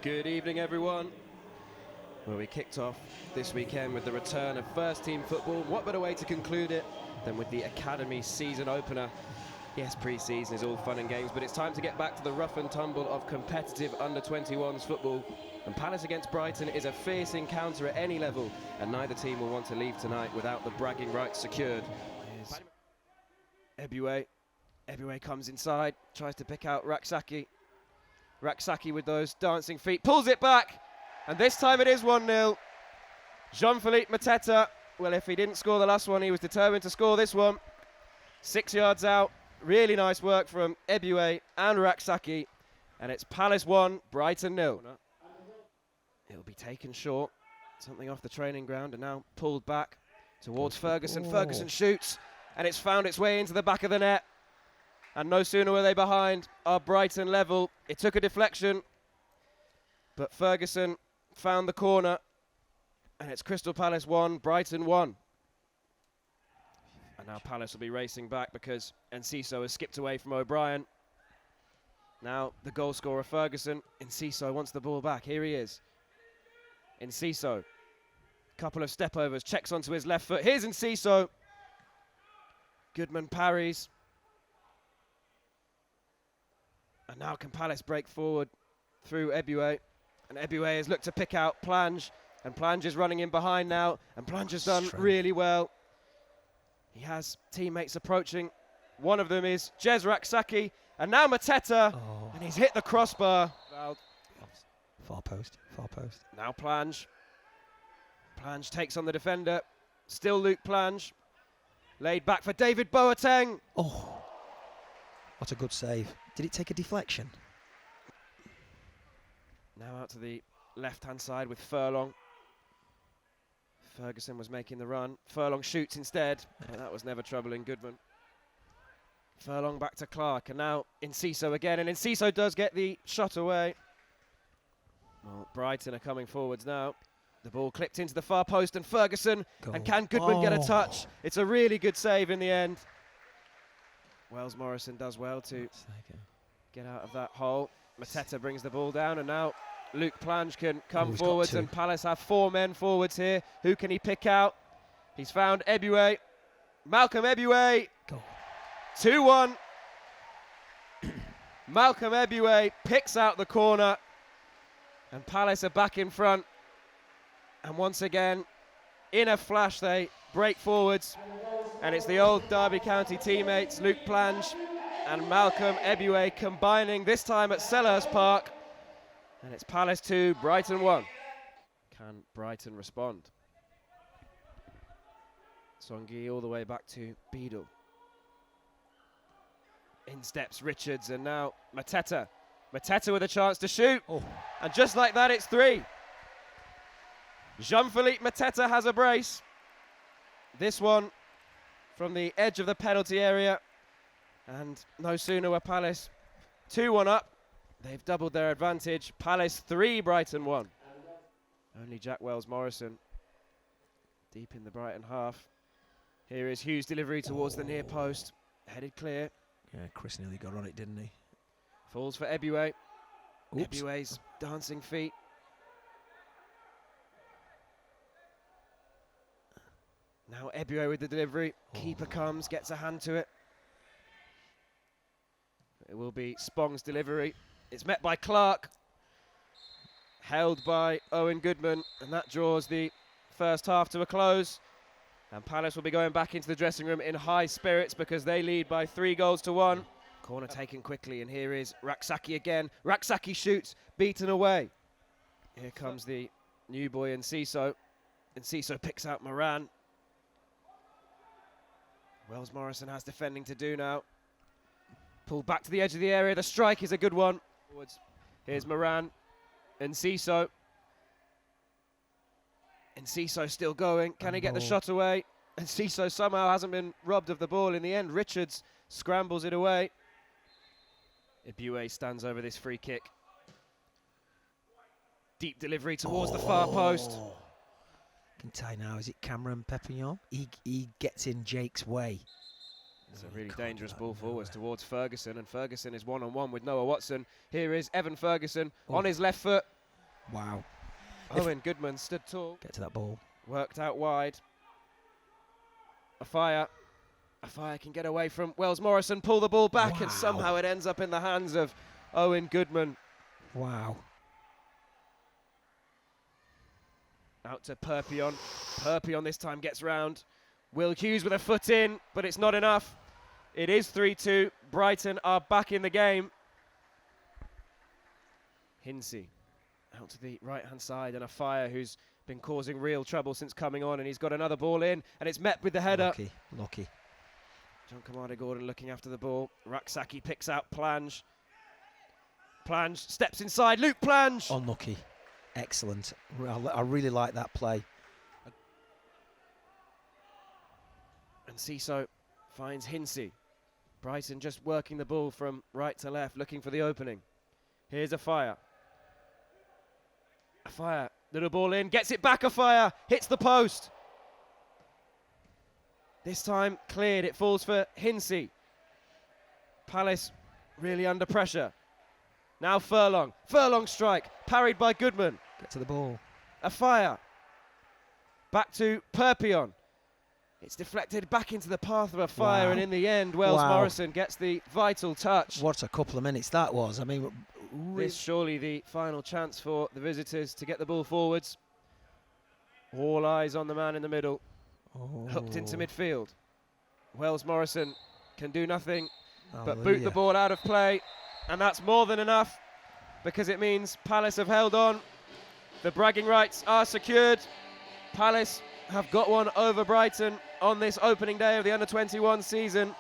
Good evening, everyone. Well, we kicked off this weekend with the return of first-team football. What better way to conclude it than with the Academy season opener? Yes, pre-season is all fun and games, but it's time to get back to the rough and tumble of competitive under-21s football. And Palace against Brighton is a fierce encounter at any level, and neither team will want to leave tonight without the bragging rights secured. Ebiowei. Ebiowei comes inside, tries to pick out Raksaki. Raksaki with those dancing feet, pulls it back, and this time it is 1-0. Jean-Philippe Mateta, well, if he didn't score the last one, he was determined to score this one. 6 yards out, really nice work from Ebiowei and Raksaki, and it's Palace 1, Brighton 0. It'll be taken short, something off the training ground, and now pulled back towards Ferguson. Ferguson shoots, and it's found its way into the back of the net. And no sooner were they behind our Brighton level. It took a deflection, but Ferguson found the corner, and it's Crystal Palace 1, Brighton 1. And now Palace will be racing back because Enciso has skipped away from O'Brien. Now the goal scorer Ferguson. Enciso wants the ball back. Here he is. Enciso. Couple of step overs, checks onto his left foot. Here's Enciso. Goodman parries. And now can Palace break forward through Ebiowei. And Ebiowei has looked to pick out Plange. And Plange is running in behind now. And Plange has done really well. He has teammates approaching. One of them is Jez Raksaki. And now Mateta. Oh. And he's hit the crossbar. Far post, far post. Now Plange. Plange takes on the defender. Still Luke Plange. Laid back for David Boateng. Oh, what a good save. Did it take a deflection? Now out to the left-hand side with Furlong. Ferguson was making the run. Furlong shoots instead, but that was never troubling Goodman. Furlong back to Clark, and now Enciso again, and Enciso does get the shot away. Well, Brighton are coming forwards now. The ball clipped into the far post, and Ferguson, and can Goodman get a touch? It's a really good save in the end. Wells Morrison does well to get out of that hole. Mateta brings the ball down, and now Luke Plange can come forwards, and Palace have 4 men forwards here. Who can he pick out? He's found Ebiowei. Malcolm Ebiowei. 2-1. Malcolm Ebiowei picks out the corner, and Palace are back in front. And once again, in a flash, they break forwards. And it's the old Derby County teammates, Luke Plange and Malcolm Ebiowei, combining this time at Selhurst Park. And it's Palace 2, Brighton 1. Can Brighton respond? Songi all the way back to Beadle. In steps Richards, and now Mateta. Mateta with a chance to shoot. Oh. And just like that, it's 3. Jean-Philippe Mateta has a brace. This one from the edge of the penalty area. And no sooner were Palace 2-1 up. They've doubled their advantage. Palace 3, Brighton 1. Only Jack Wells Morrison deep in the Brighton half. Here is Hughes' delivery towards the near post. Headed clear. Yeah, Chris nearly got on it, didn't he? Falls for Ebiowei. Ebiowei's dancing feet. Now Ebiowei with the delivery. Keeper comes, gets a hand to it. It will be Spong's delivery. It's met by Clark. Held by Owen Goodman. And that draws the first half to a close. And Palace will be going back into the dressing room in high spirits because they lead by 3-1. Corner taken quickly, and here is Raksaki again. Raksaki shoots, beaten away. Here comes the new boy Enciso. Enciso picks out Moran. Wells Morrison has defending to do now. Pulled back to the edge of the area. The strike is a good one. Here's Moran. Enciso. Enciso still going. Can he get the shot away? Enciso somehow hasn't been robbed of the ball in the end. Richards scrambles it away. Ebiowei stands over this free kick. Deep delivery towards the far post. Can tell now, is it Cameron Pepignon? He gets in Jake's way. It's a really dangerous ball forwards towards Ferguson, and Ferguson is one-on-one with Noah Watson. Here is Evan Ferguson on his left foot. Wow. Owen Goodman stood tall. Get to that ball. Worked out wide. A fire can get away from Wells Morrison, pull the ball back, and somehow it ends up in the hands of Owen Goodman. Wow. Out to Perpion. Perpion this time gets round. Will Hughes with a foot in, but it's not enough. It is 3-2. Brighton are back in the game. Hinsey out to the right-hand side, and a fire who's been causing real trouble since coming on, and he's got another ball in, and it's met with the header. Lucky. John Kamada-Gordon looking after the ball. Raksaki picks out Plange. Plange steps inside. Luke Plange. Unlucky. Excellent. I really like that play. And Ciso finds Hinsey. Brighton just working the ball from right to left, looking for the opening. Here's a fire. A fire. Little ball in. Gets it back. A fire. Hits the post. This time cleared. It falls for Hinsey. Palace really under pressure. Now Furlong. Furlong strike. Parried by Goodman. Get to the ball. A fire. Back to Perpion. It's deflected back into the path of a fire, and in the end, Wells Morrison gets the vital touch. What a couple of minutes that was. I mean, this surely the final chance for the visitors to get the ball forwards. All eyes on the man in the middle. Hooked into midfield. Wells Morrison can do nothing but boot the ball out of play, and that's more than enough, because it means Palace have held on. The bragging rights are secured. Palace have got one over Brighton on this opening day of the Under-21 season.